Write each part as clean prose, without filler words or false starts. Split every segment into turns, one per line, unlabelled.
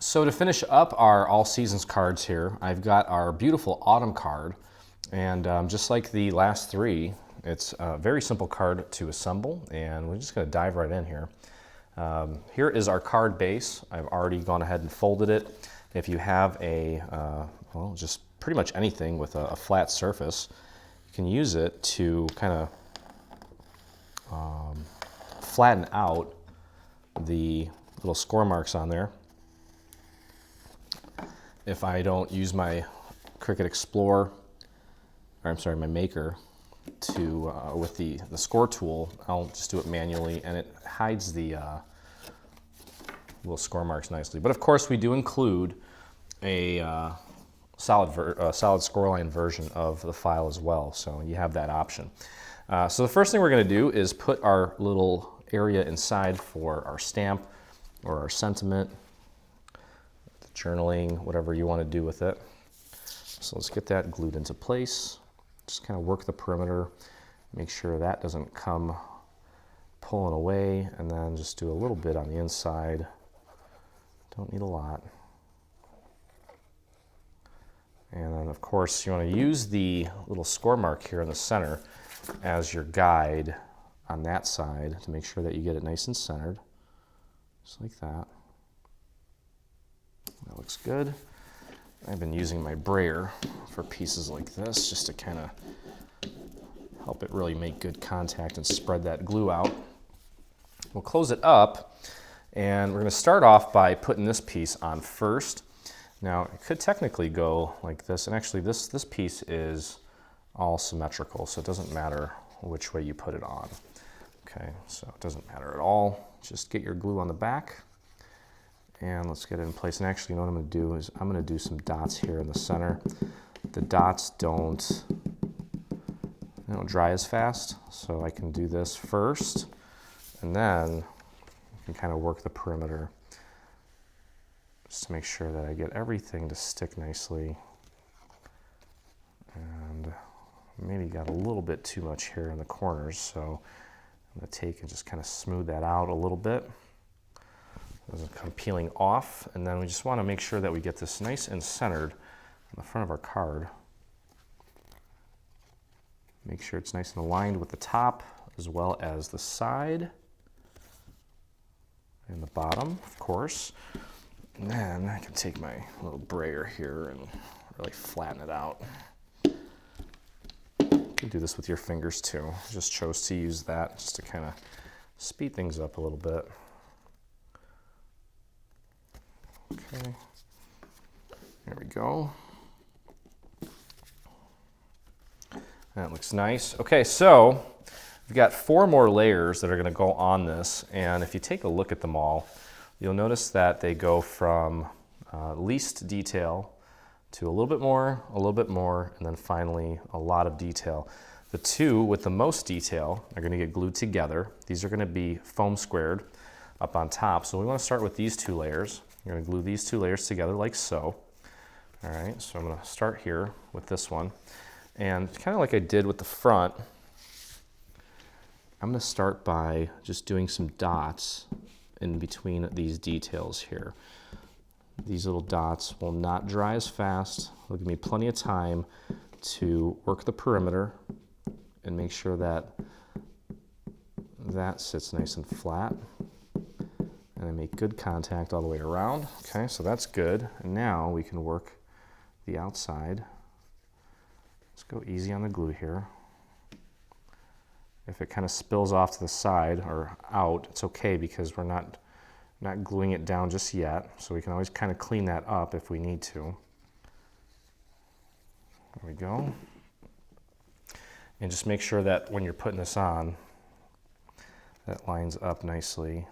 So to finish up our all seasons cards here, I've got our beautiful autumn card, and just like the last three, it's a very simple card to assemble, and we're just going to dive right in here. Here is our card base. I've already gone ahead and folded it. If you have a, well, just pretty much anything with a flat surface, you can use it to kind of flatten out the little score marks on there. If I don't use my Cricut Explorer, or I'm sorry, my Maker, to with the score tool, I'll just do it manually, and it hides the little score marks nicely. But of course, we do include a solid scoreline version of the file as well, so you have that option. So the first thing we're going to do is put our little area inside for our stamp or our sentiment, journaling, whatever you want to do with it. So let's get that glued into place. Just kind of work the perimeter, make sure that doesn't come pulling away, and then just do a little bit on the inside. Don't need a lot. And then of course you want to use the little score mark here in the center as your guide on that side to make sure that you get it nice and centered, just like that. That looks good. I've been using my brayer for pieces like this just to kind of help it really make good contact and spread that glue out. We'll close it up, and we're going to start off by putting this piece on first. Now, it could technically go like this, and actually this piece is all symmetrical, so it doesn't matter which way you put it on. Okay, so it doesn't matter at all. Just get your glue on the back. And let's get it in place. And actually, you know what I'm going to do is I'm going to do some dots here in the center. The dots don't dry as fast, so I can do this first, and then you can kind of work the perimeter just to make sure that I get everything to stick nicely. And maybe got a little bit too much here in the corners, so I'm going to take and just kind of smooth that out a little bit. Doesn't come peeling off, and then we just want to make sure that we get this nice and centered on the front of our card. Make sure it's nice and aligned with the top as well as the side and the bottom, of course. And then I can take my little brayer here and really flatten it out. You can do this with your fingers too. I just chose to use that just to kind of speed things up a little bit. Okay, there we go. That looks nice. Okay, so we've got 4 more layers that are going to go on this, and if you take a look at them all, you'll notice that they go from least detail to a little bit more, and then finally a lot of detail. The 2 with the most detail are going to get glued together. These are going to be foam squared up on top, so we want to start with these 2 layers. You're going to glue these 2 layers together like so. All right, so I'm going to start here with this one. And kind of like I did with the front, I'm going to start by just doing some dots in between these details here. These little dots will not dry as fast. They'll give me plenty of time to work the perimeter and make sure that that sits nice and flat. And I make good contact all the way around. Okay, so that's good. And now we can work the outside. Let's go easy on the glue here. If it kind of spills off to the side or out, it's okay because we're not gluing it down just yet. So we can always kind of clean that up if we need to. There we go. And just make sure that when you're putting this on, that lines up nicely.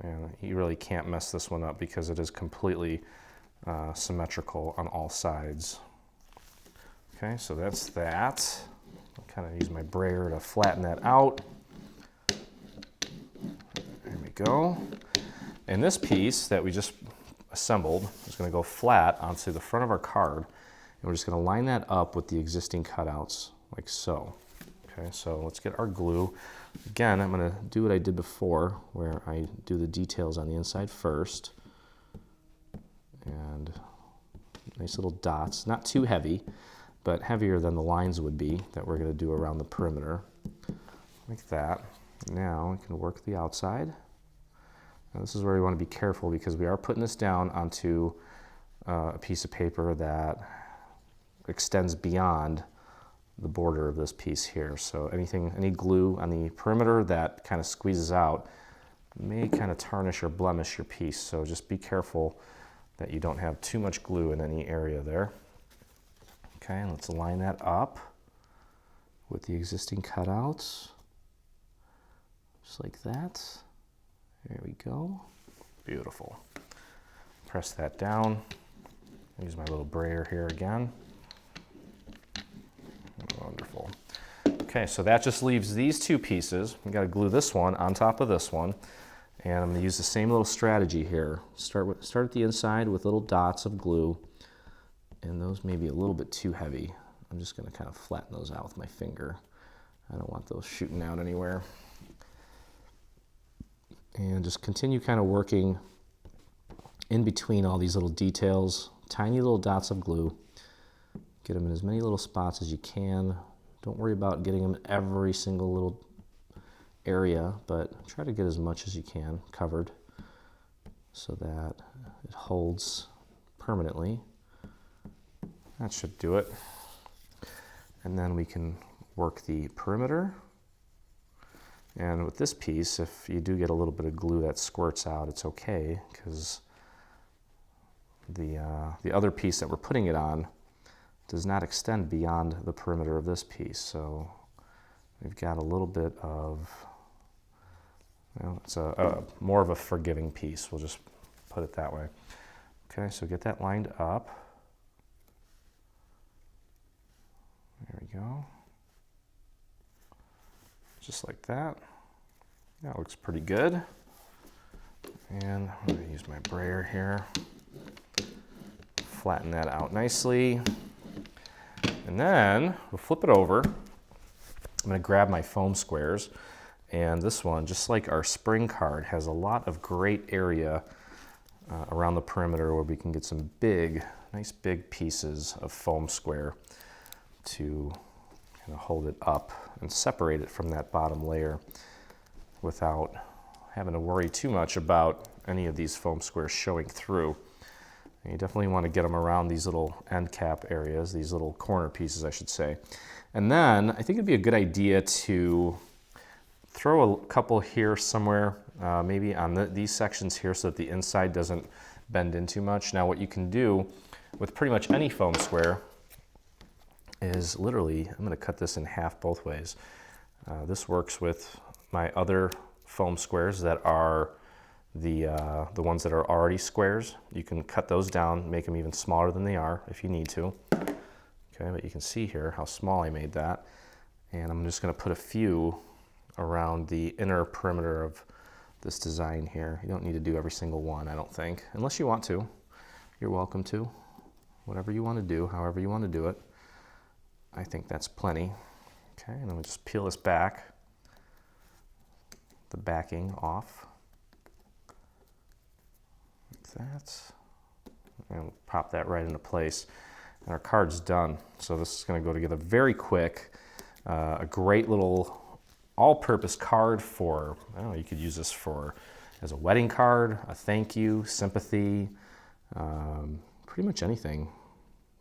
And you really can't mess this one up because it is completely symmetrical on all sides. Okay, so that's that. I'll kind of use my brayer to flatten that out. There we go. And this piece that we just assembled is going to go flat onto the front of our card. And we're just going to line that up with the existing cutouts, like so. Okay, so let's get our glue. Again, I'm going to do what I did before, where I do the details on the inside first. Nice little dots, not too heavy, but heavier than the lines would be that we're going to do around the perimeter, like that. Now we can work the outside. Now this is where we want to be careful because we are putting this down onto a piece of paper that extends beyond the border of this piece here. So any glue on the perimeter that kind of squeezes out may kind of tarnish or blemish your piece. So just be careful that you don't have too much glue in any area there. Okay, and let's line that up with the existing cutouts, just like that. There we go. Beautiful. Press that down. Use my little brayer here again. Wonderful. Okay, so that just leaves these two pieces. We got to glue this one on top of this one. And I'm going to use the same little strategy here. Start at the inside with little dots of glue. And those may be a little bit too heavy. I'm just going to kind of flatten those out with my finger. I don't want those shooting out anywhere. And just continue kind of working in between all these little details, tiny little dots of glue. Get them in as many little spots as you can. Don't worry about getting them in every single little area, but try to get as much as you can covered so that it holds permanently. That should do it. And then we can work the perimeter. And with this piece, if you do get a little bit of glue that squirts out, it's okay, because the other piece that we're putting it on does not extend beyond the perimeter of this piece. So we've got a little bit of, it's more of a forgiving piece. We'll just put it that way. Okay, so get that lined up. There we go. Just like that. That looks pretty good. And I'm going to use my brayer here. Flatten that out nicely. And then we'll flip it over. I'm going to grab my foam squares. And this one, just like our spring card, has a lot of great area around the perimeter where we can get some nice big pieces of foam square to kind of hold it up and separate it from that bottom layer without having to worry too much about any of these foam squares showing through. And you definitely want to get them around these little end cap areas, these little corner pieces, I should say. And then I think it'd be a good idea to throw a couple here somewhere, maybe on these sections here so that the inside doesn't bend in too much. Now what you can do with pretty much any foam square is literally, I'm going to cut this in half both ways. This works with my other foam squares that are the ones that are already squares. You can cut those down, make them even smaller than they are if you need to. Okay, but you can see here how small I made that. And I'm just going to put a few around the inner perimeter of this design here. You don't need to do every single one, I don't think. Unless you want to. You're welcome to. Whatever you want to do, however you want to do it. I think that's plenty. Okay, and then we'll just peel this back, the backing off, like that, and pop that right into place. And our card's done. So this is going to go together very quick. A great little all-purpose card for, I don't know, you could use this for as a wedding card, a thank you, sympathy, pretty much anything.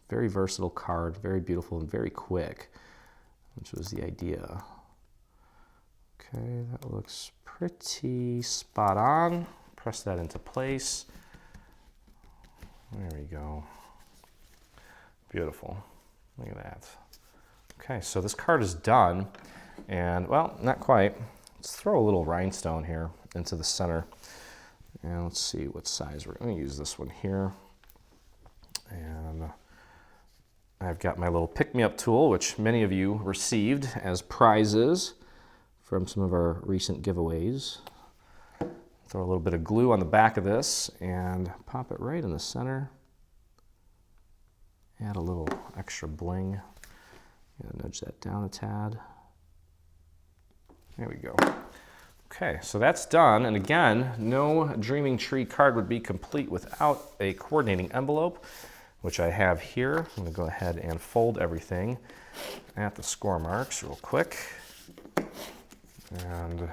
Very versatile card, very beautiful and very quick, which was the idea. Okay, that looks pretty spot on. Press that into place. There we go. Beautiful. Look at that. Okay, so this card is done. And, well, not quite. Let's throw a little rhinestone here into the center. And let's see what size we're going to use this one here. And I've got my little pick-me-up tool, which many of you received as prizes from some of our recent giveaways. Throw a little bit of glue on the back of this and pop it right in the center. Add a little extra bling. Nudge that down a tad. There we go. Okay, so that's done. And again, no Dreaming Tree card would be complete without a coordinating envelope. which I have here. I'm going to go ahead and fold everything at the score marks real quick. And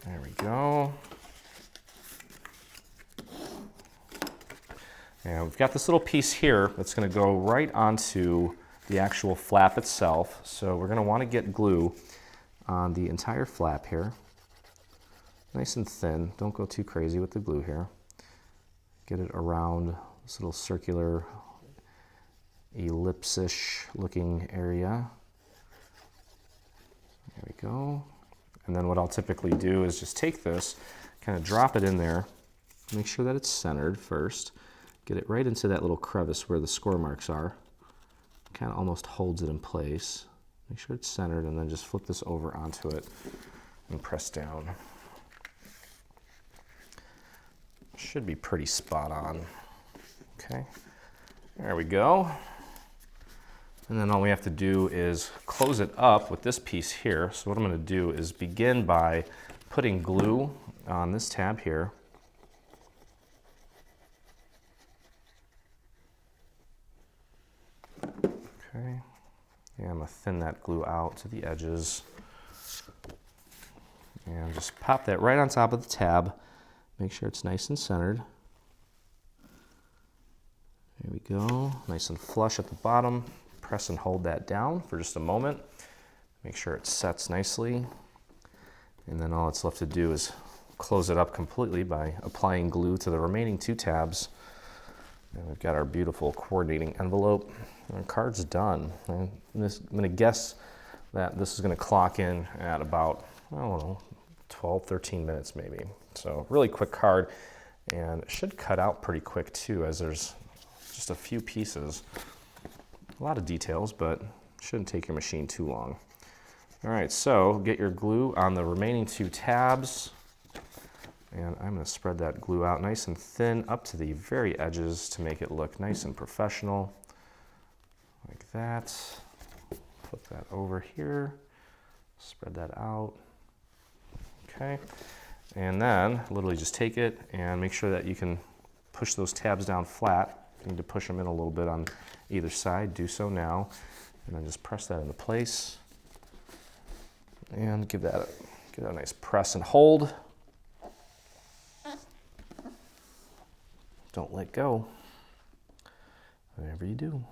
there we go. And we've got this little piece here that's going to go right onto the actual flap itself. So we're going to want to get glue on the entire flap here. Nice and thin. Don't go too crazy with the glue here. Get it around this little circular ellipse-ish looking area. There we go. And then what I'll typically do is just take this, kind of drop it in there, make sure that it's centered first, get it right into that little crevice where the score marks are. Kind of almost holds it in place. Make sure it's centered, and then just flip this over onto it and press down. Should be pretty spot on. Okay, there we go. And then all we have to do is close it up with this piece here. So what I'm going to do is begin by putting glue on this tab here. Okay, and I'm going to thin that glue out to the edges. And just pop that right on top of the tab. Make sure it's nice and centered. There we go, nice and flush at the bottom. Press and hold that down for just a moment. Make sure it sets nicely. And then all it's left to do is close it up completely by applying glue to the remaining two tabs. And we've got our beautiful coordinating envelope. Our card's done. And I'm going to guess that this is going to clock in at about, I don't know, 12, 13 minutes maybe. So really quick card, and it should cut out pretty quick too, as there's just a few pieces. A lot of details, but shouldn't take your machine too long. All right, so get your glue on the remaining two tabs, and I'm going to spread that glue out nice and thin up to the very edges to make it look nice and professional, like that. Flip that over here, spread that out. Okay, and then literally just take it and make sure that you can push those tabs down flat. If you need to push them in a little bit on either side, do so now, and then just press that into place and give that a nice press and hold. Don't let go, whatever you do.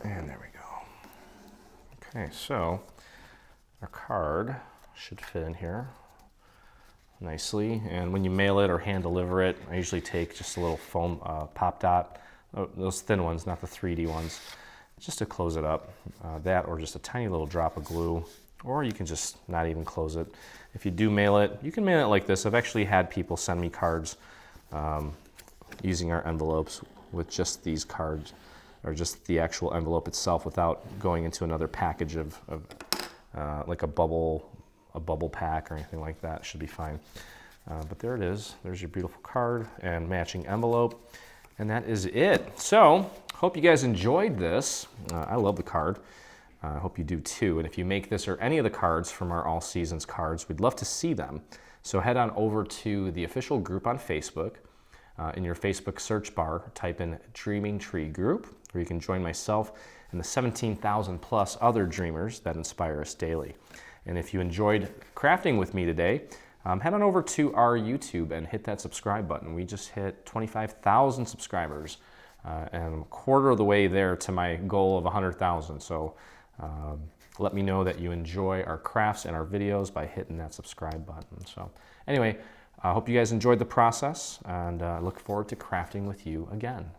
And there we go. Okay, so our card should fit in here nicely, and when you mail it or hand deliver it, I usually take just a little foam pop dot, those thin ones, not the 3D ones, just to close it up. That or just a tiny little drop of glue, or you can just not even close it. If you do mail it, you can mail it like this. I've actually had people send me cards using our envelopes with just these cards, or just the actual envelope itself, without going into another package of like a bubble pack or anything like that. Should be fine. But there it is. There's your beautiful card and matching envelope. And that is it. So, hope you guys enjoyed this. I love the card. I hope you do too. And if you make this or any of the cards from our All Seasons cards, we'd love to see them. So head on over to the official group on Facebook. In your Facebook search bar, type in Dreaming Tree Group, where you can join myself and the 17,000 plus other dreamers that inspire us daily. And if you enjoyed crafting with me today, head on over to our YouTube and hit that subscribe button. We just hit 25,000 subscribers, and I'm a quarter of the way there to my goal of 100,000. So let me know that you enjoy our crafts and our videos by hitting that subscribe button. So anyway, I hope you guys enjoyed the process, and I look forward to crafting with you again.